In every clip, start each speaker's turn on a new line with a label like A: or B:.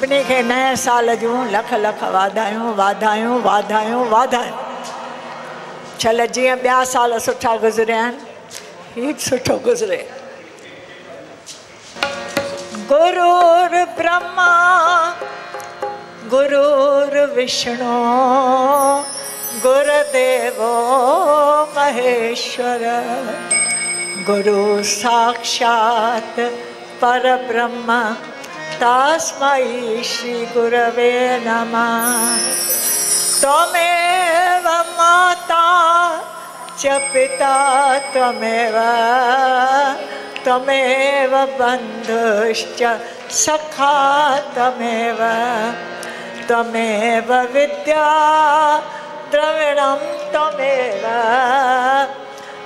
A: सभिनी खे नए साल जूं लख लख वाधायूं वाधायूं वाधायूं वाधायूं। छल जीअं ॿिया साल सुठा गुज़रिया आहिनि, हीउ सुठो गुज़रे। गुरुर् ब्रह्मा गुरुर्विष्णु गुरुदेवो महेश्वर गुरु साक्षात् परब्रह्म तस्मै श्री गुरवे नमः। त्वमेव माता च पिता त्वमेव त्वमेव बन्धुश्च सखा त्वमेव त्वमेव विद्या द्रविणं त्वमेव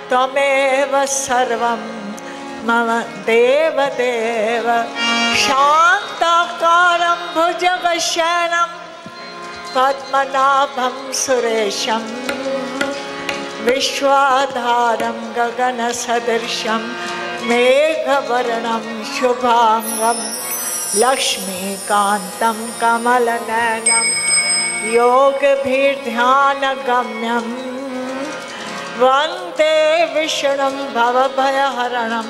A: त्वमेव सर्वं मम देवदेव। शान्ताकारं भुजगशयनं पद्मनाभं सुरेशं विश्वाधारं गगनसदृशं मेघवर्णं शुभांगं लक्ष्मीकान्तं कमलनयनं योगभिर्ध्यानगम्यं वन्दे विष्णुं भवभयहरणं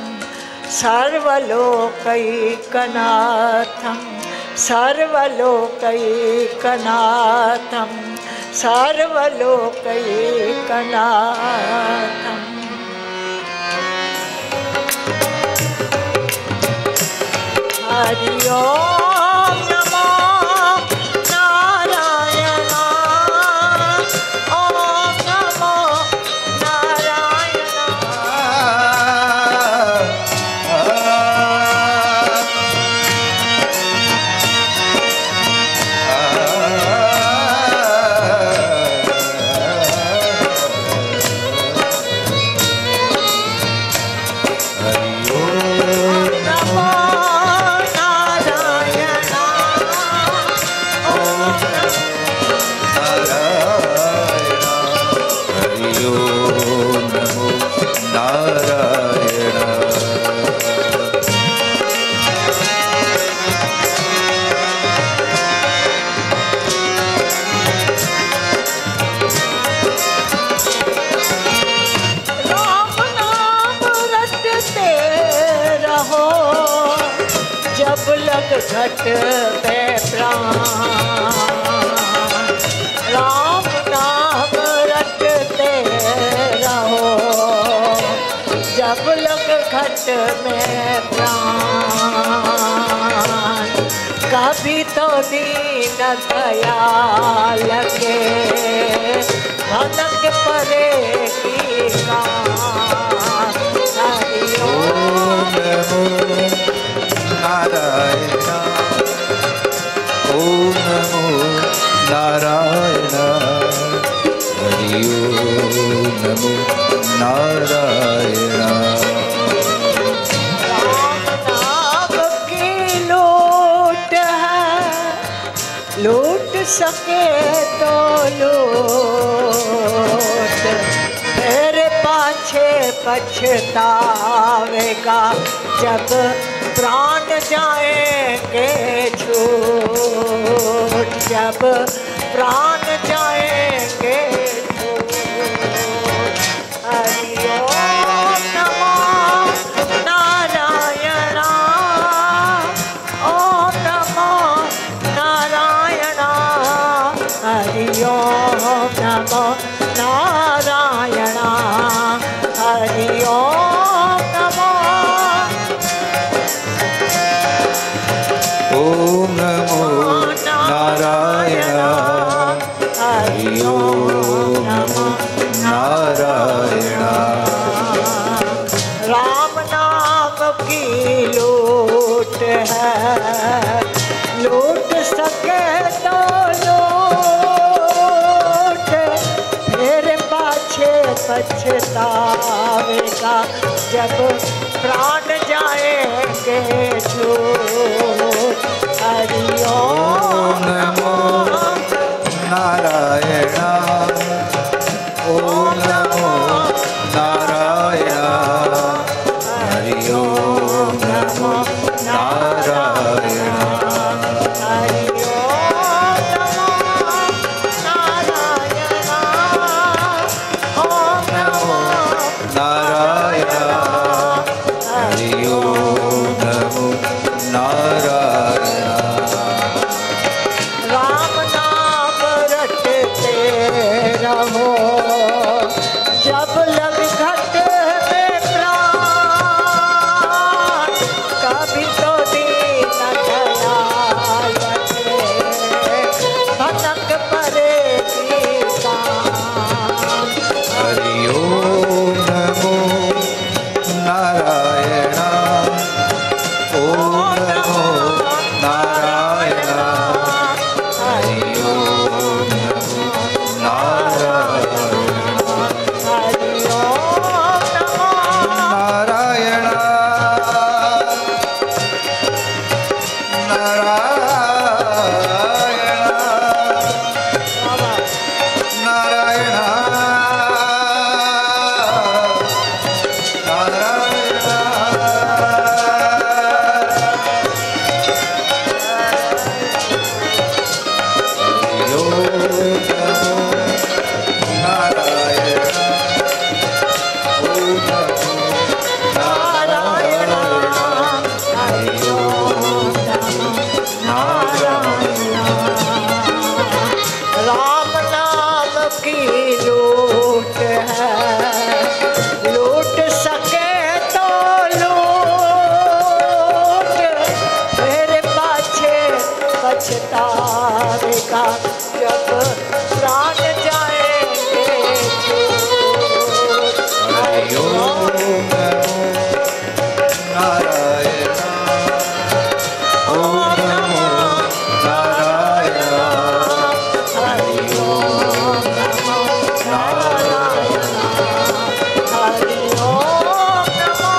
A: सर्वलोकैकनाथं सर्वलोकैकनाथं सर्वलोकैकनाथम्। हरि ओम नमो नारायणाय। ओम नमो घट पे प्राण राम नाम रटते रहो जब लग घट में प्राण। कभी तो दीन दयाल के भनक पड़ेगी कान। हरि ओम
B: नारायण ओम नमो नारायण। हरि ओम नमो नारायण।
A: राम नाम की लूट है लूट सके तो लूट तेरे पाछे पछतावेगा जब प्राण जाएंगे छूट जब प्राण जाएंगे छूट। हरि ओम नमो नारायण। ओम नमो नारायण। हरि ओम नमो नारायण। हरि ओम नमो
B: ओम नमो नारायण। हरि ओम नमो नारायण।
A: राम नाम की लूट है लूट सके तो लूट फिर पाछे पछतावेगा जब प्राण जाएंगे छूट। हरि ओम
B: नमो नारायण। ओम नमो नारायण। हरि ओम नमो नारायण।
A: हरि रहो जब लग घट में प्राण कभी तो दीन दयाल के भनक पड़ेगी कान।
B: हरि ओम नमो नारायण ओम नमो नारायण हरि ओम नमो नारायण
A: हरि ओम नमो
B: नारायण नारायण
A: राम नाम की लूट है लूट सके तो लूट फिर पाछे पछतावेगा जब प्राण जाएंगे छूट।
B: हरि ओम नमो नारायण ओम नमो नारायण
A: हरि ओम नमो नारायण हरि ओम नमो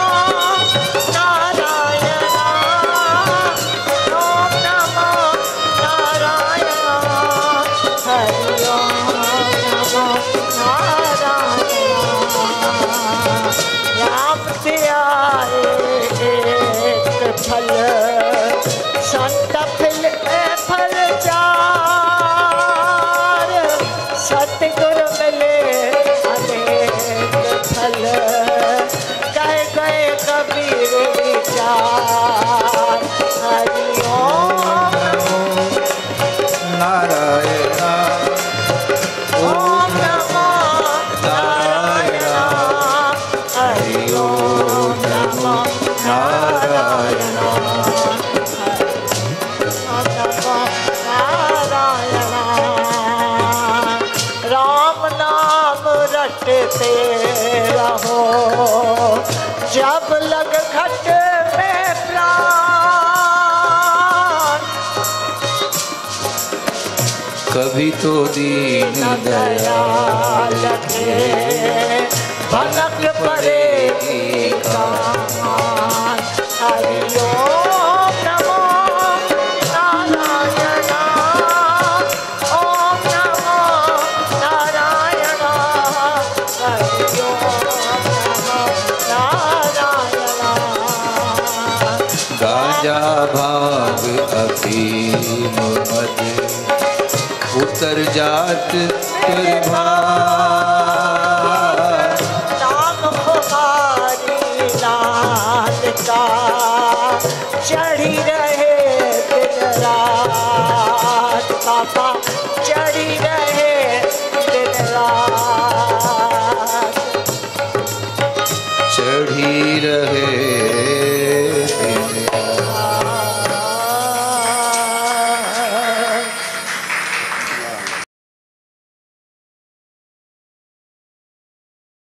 A: नारायण ओम नमो नारायण हरि ओम नमो नारायण। राम से आए एक फल संत फल फल चार सतगुरु मिले अनेक फल कह गए कबीर विचार। हरि ओम
B: नारायण
A: ओम नमो नारायण हरि ओम नमो नारायण नमो नारायण। राम नाम रटते रहो जब लग घट में प्राण
B: कभी तो दीन
A: दयाल के भनक पड़ेगी कान। हरि ओम नमो नारायण ओम नमो नारायण हरि ओम नमो नारायण।
B: गाजा भाग अफीम मद उतर जात भार
A: नाम हमारी लाल का चढ़ी रहे दिन रात बाबा चढ़ी रहे